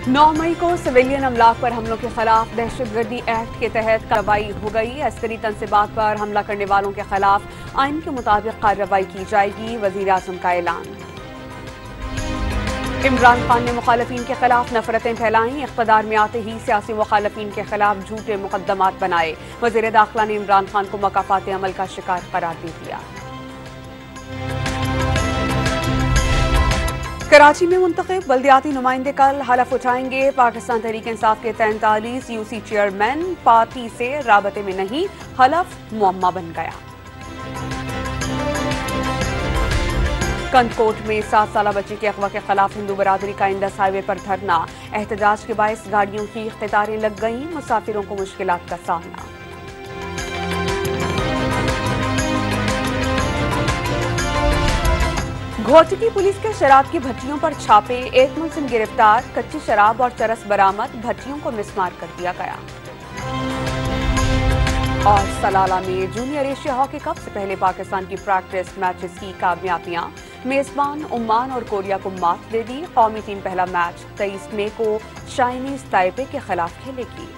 9 मई को सिविलियन अमलाक पर हमलों के खिलाफ दहशतगर्दी एक्ट के तहत कार्रवाई हो गई। अस्करी तनसीबात पर हमला करने वालों के खिलाफ आइन के मुताबिक कार्रवाई की जाएगी। वजीर आज़म का ऐलान। इमरान खान ने मुखालफीन के खिलाफ नफरतें फैलाई। इख्तदार में आते ही सियासी मुखालफीन के खिलाफ झूठे मुकदमात बनाए। वजीर दाखिला ने इमरान खान को मकाफात अमल का शिकार करार दे दिया। कराची में मुंतखब बल्दियाती नुमाइंदे कल हलफ उठाएंगे। पाकिस्तान तहरीक इंसाफ के 43 यूसी चेयरमैन पार्टी से राबते में नहीं, हलफ मुअम्मा बन गया। कंदकोट में 7 साल बच्ची के अगवा के खिलाफ हिंदू बरादरी का इंडस हाईवे पर धरना। एहतजाज के बायस गाड़ियों की कतारें लग गईं। मुसाफिरों को मुश्किलात का सामना। घोटकी पुलिस के शराब की भट्टियों पर छापे। एक मुलजिम गिरफ्तार। कच्ची शराब और चरस बरामद। भट्टियों को मिसमार कर दिया गया। और सलाला में जूनियर एशिया हॉकी कप से पहले पाकिस्तान की प्रैक्टिस मैचेस की कामयाबियां। मेजबान ओमान और कोरिया को मात दे दी। कौमी टीम पहला मैच 23 मई को चाइनीज ताइपे के खिलाफ खेलेगी।